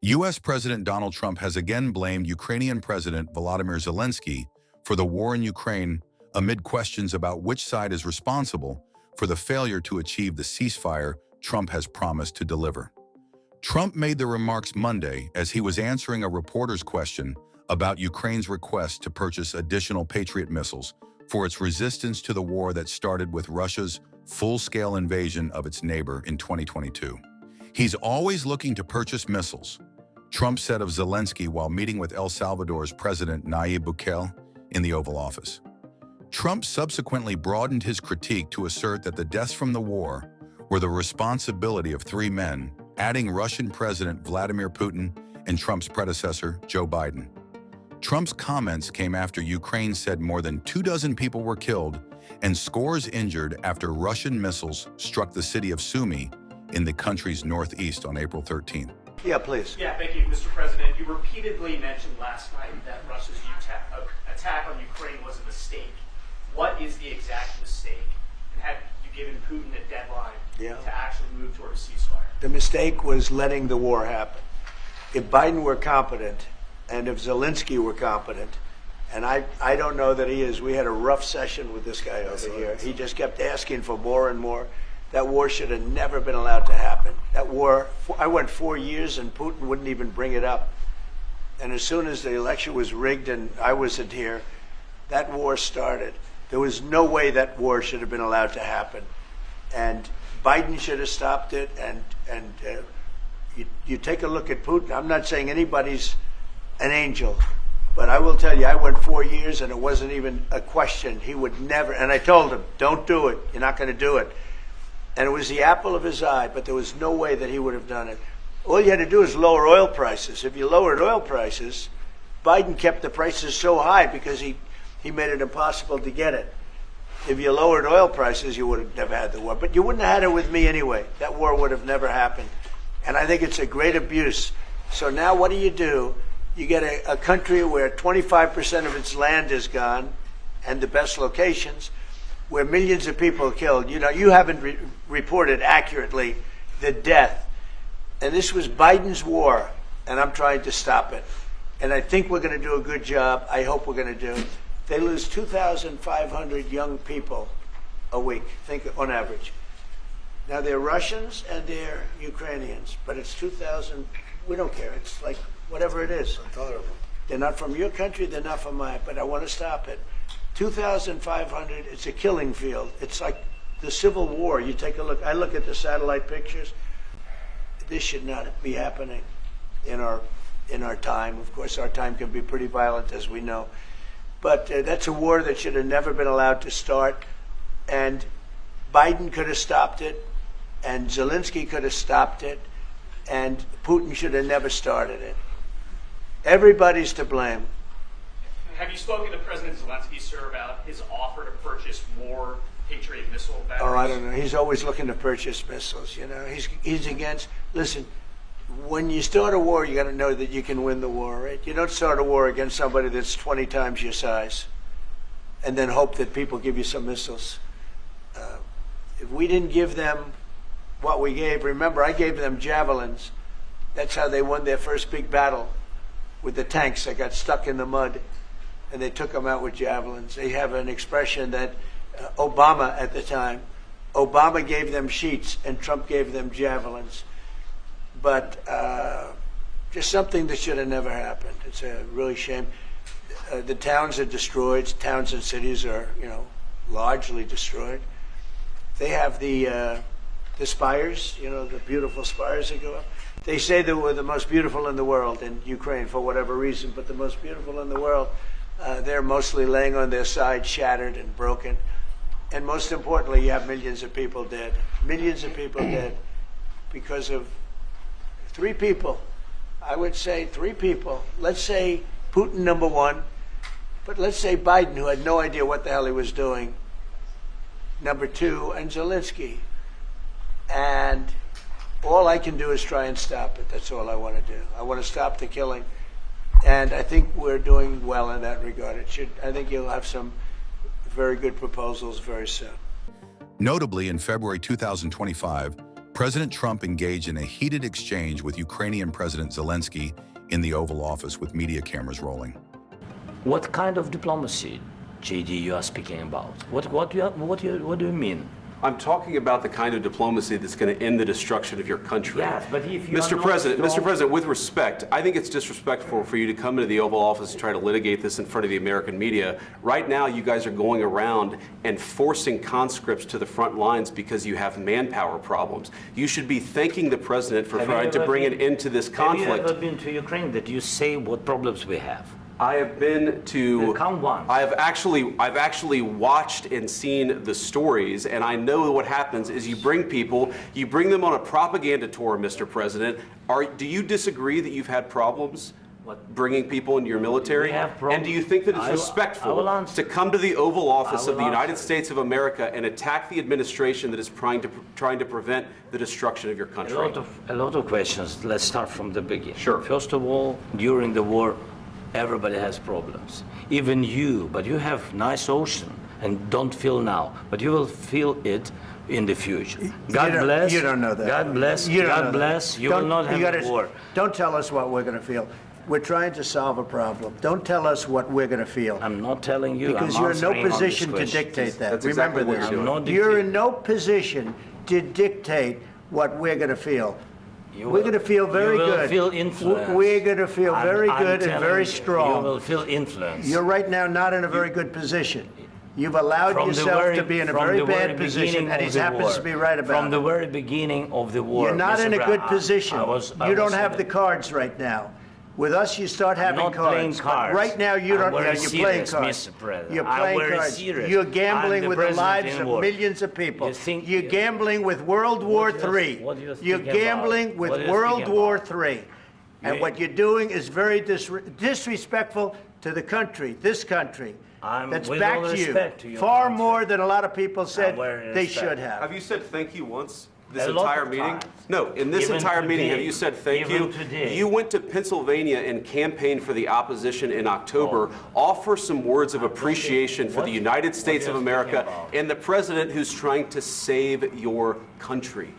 U.S. President Donald Trump has again blamed Ukrainian President Volodymyr Zelenskyy for the war in Ukraine amid questions about which side is responsible for the failure to achieve the ceasefire Trump has promised to deliver. Trump made the remarks Monday as he was answering a reporter's question about Ukraine's request to purchase additional Patriot missiles for its resistance to the war that started with Russia's full-scale invasion of its neighbor in 2022. He's always looking to purchase missiles, Trump said of Zelenskyy while meeting with El Salvador's President Nayib Bukele in the Oval Office. Trump subsequently broadened his critique to assert that the deaths from the war were the responsibility of three men, adding Russian President Vladimir Putin and Trump's predecessor, Joe Biden. Trump's comments came after Ukraine said more than 24 people were killed and scores injured after Russian missiles struck the city of Sumy in the country's northeast on April 13. Yeah, please. Yeah, thank you, Mr. President. You repeatedly mentioned last night that Russia's attack on Ukraine was a mistake. What is the exact mistake? And have you given Putin a deadline to actually move toward a ceasefire? The mistake was letting the war happen. If Biden were competent, and if Zelenskyy were competent, and I don't know that he is. We had a rough session with this guy over here. He just kept asking for more and more. That war should have never been allowed to happen. That war, I went 4 years and Putin wouldn't even bring it up. And as soon as the election was rigged and I wasn't here, that war started. There was no way that war should have been allowed to happen. And Biden should have stopped it. And you take a look at Putin. I'm not saying anybody's an angel, but I will tell you, I went 4 years and it wasn't even a question. He would never, and I told him, don't do it. You're not going to do it. And it was the apple of his eye, but there was no way that he would have done it. All you had to do is lower oil prices. If you lowered oil prices, Biden kept the prices so high because he made it impossible to get it. If you lowered oil prices, you would have never had the war. But you wouldn't have had it with me anyway. That war would have never happened. And I think it's a great abuse. So now what do? You get a country where 25% of its land is gone, and the best locations, where millions of people are killed. You know, you haven't reported accurately the death. And this was Biden's war, and I'm trying to stop it. And I think we're going to do a good job. I hope we're going to do. They lose 2,500 young people a week, think on average. Now they're Russians and they're Ukrainians, but it's 2,000. We don't care. It's like whatever it is. They're not from your country. They're not from mine. But I want to stop it. 2,500. It's a killing field. It's like the Civil War. You take a look. I look at the satellite pictures. This should not be happening in our time. Of course, our time can be pretty violent, as we know. But that's a war that should have never been allowed to start. And Biden could have stopped it, and Zelenskyy could have stopped it, and Putin should have never started it. Everybody's to blame. Have you spoken to President Zelenskyy, sir, about his offer to purchase more Patriot missile batteries? Oh, I don't know. He's always looking to purchase missiles. You know, he's against. Listen, when you start a war, you got to know that you can win the war, right? You don't start a war against somebody that's 20 times your size, and then hope that people give you some missiles. If we didn't give them what we gave, remember, I gave them javelins. That's how they won their first big battle with the tanks that got stuck in the mud, and they took them out with javelins. They have an expression that Obama at the time, Obama gave them sheets and Trump gave them javelins. But just something that should have never happened. It's a really shame. The towns are destroyed. Towns and cities are, largely destroyed. They have the spires, the beautiful spires that go up. They say they were the most beautiful in the world in Ukraine for whatever reason, but the most beautiful in the world, they're mostly laying on their side, shattered and broken. And most importantly, you have millions of people dead. Millions of people dead because of 3 people. I would say 3 people. Let's say Putin, number 1, but let's say Biden, who had no idea what the hell he was doing, number 2, and Zelenskyy. And all I can do is try and stop it. That's all I want to do. I want to stop the killing. And I think we're doing well in that regard. I think you'll have some very good proposals very soon. Notably, in February 2025, President Trump engaged in a heated exchange with Ukrainian President Zelenskyy in the Oval Office with media cameras rolling. What kind of diplomacy, JD, you are speaking about? What do you mean? I'm talking about the kind of diplomacy that's going to end the destruction of your country. Yes, but if you Mr. President, with respect, I think it's disrespectful for you to come into the Oval Office and try to litigate this in front of the American media. Right now, you guys are going around and forcing conscripts to the front lines because you have manpower problems. You should be thanking the President for trying to bring an end to this conflict. Have you ever been to Ukraine that you say what problems we have? I have been to. Count once. I've actually watched and seen the stories, and I know what happens is you bring them on a propaganda tour, Mr. President. Do you disagree that you've had problems bringing people into your military? And do you think that it's respectful to come to the Oval Office of the United States of America and attack the administration that is trying to prevent the destruction of your country? A lot of questions. Let's start from the beginning. Sure. First of all, during the war, everybody has problems, even you, but you have nice ocean and don't feel now, but you will feel it in the future. God bless. You don't know that. God bless. You don't God know bless. that. You will not have a war. Don't tell us what we're going to feel. We're trying to solve a problem. Don't tell us what we're going to feel. I'm not telling you. Because you're in no position to dictate that. That's Remember exactly this. what You're in no position to dictate what we're going to feel. We're going to feel very good. You will feel influence. We're going to feel very good and very You strong. will feel influence. You're right now not in a very good position. You've allowed yourself to be in a very bad position, and he happens to be right about it. From the very beginning of the war. You're not in a good position. You don't have the the cards right now. With us, you start having not cards. playing cards. But right now, you don't. I'm Yeah, very you're playing serious, cards. Mr. President. You're I'm playing very cards. serious. You're I'm gambling the with the president lives in of war. millions of people. You think You're gambling with World War III. What do you think You're gambling about? with What do you World think War about? III. And You- what you're doing is very disrespectful to the country, this country. That's with back all to you. respect to your Far country. more than a lot of people said very they respect. should have. Have you said thank you once this A lot entire of meeting? times. No, in this Even entire meeting, have today. you said thank Even you? today. You went to Pennsylvania and campaigned for the opposition in October. Offer some words of appreciation for the United States of you America speaking about? and the president who's trying to save your country.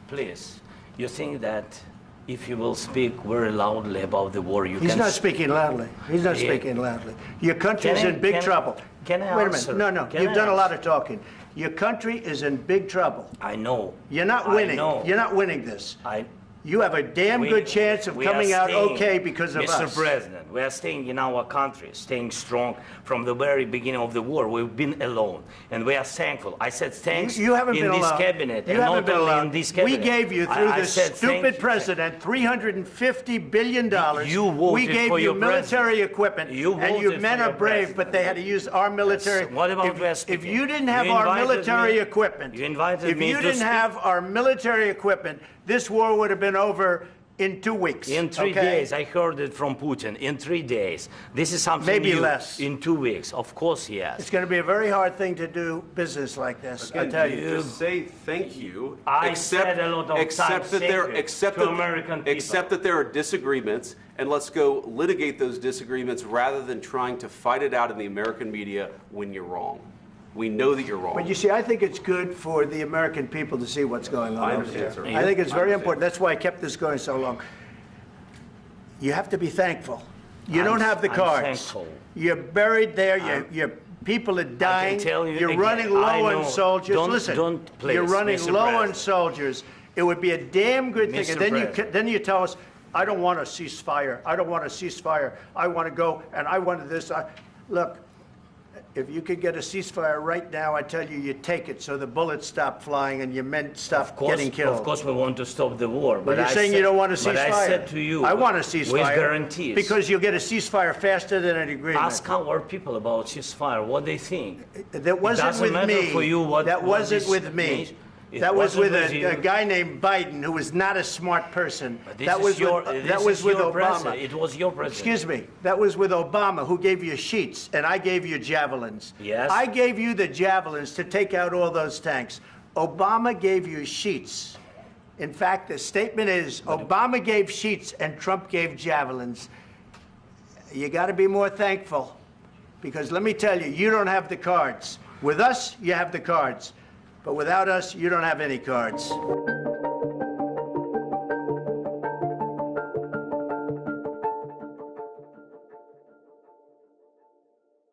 Please, you think that if you will speak very loudly about the war, you He's can... not speaking loudly. He's not Yeah. speaking loudly. Your country's Can I- in big can- trouble. can I Wait a answer? minute. No. Can You've I done a lot answer? of talking. Your country is in big trouble. I know. You're not I winning. know. You're not winning this. I You have a damn We- good chance of we are coming out staying, okay because of Mr. us. President, we are staying in our country, staying strong from the very beginning of the war. We've been alone, and we are thankful. I said thanks You haven't in been this alone. cabinet, You and haven't not been only alone. in this We cabinet. gave you, through I this said thank stupid you. president, $350 billion. You voted we gave for you your military president. equipment, You and you voted men for are your brave, president. but they had to use our military. Yes. What about if, West if Africa? you didn't have You our invited military me- equipment, you invited if me you to didn't speak- have our military equipment, this war would have been over in 2 weeks. In 3 okay? days, I heard it from Putin. In 3 days, this is something Maybe new. less. In 2 weeks, of course, yes. It's going to be a very hard thing to do business like this. I tell you. Just say thank you. I said a lot of except times that thank there, you except to that, American people. except that there are disagreements, and let's go litigate those disagreements rather than trying to fight it out in the American media when you're wrong. We know that you're wrong. But you see, I think it's good for the American people to see what's going on I over understand, there. sir. I think it's I very understand. important. That's why I kept this going so long. You have to be thankful. You I'm- don't have the I'm cards. thankful. You're buried there. Your people are dying. tell you You're again, running low I on know. soldiers. Don't- Listen, don't, please, you're running Mr. low on President. soldiers. It would be a damn good thing. Mr. And then President. then you tell us, I don't want a ceasefire. I don't want a ceasefire. I want to go and I want this. Look. If you could get a ceasefire right now, I tell you, you take it so the bullets stop flying and your men stop getting killed. Of course, we want to stop the war. But you're saying you don't want a ceasefire. But I said to you, I want a ceasefire. with guarantees. Because you'll get a ceasefire faster than an agreement. Ask our people about ceasefire, what they think. That wasn't doesn't with matter me. for you what- that what wasn't this with me. means. It That was wasn't with with you. a guy named Biden, who was not a smart person. But this That is was your, with, this that was is with your Obama. president. It was your president. Excuse me. That was with Obama, who gave you sheets, and I gave you javelins. Yes. I gave you the javelins to take out all those tanks. Obama gave you sheets. In fact, the statement is Obama gave sheets and Trump gave javelins. You got to be more thankful, because let me tell you, you don't have the cards. With us, you have the cards. But without us, you don't have any cards.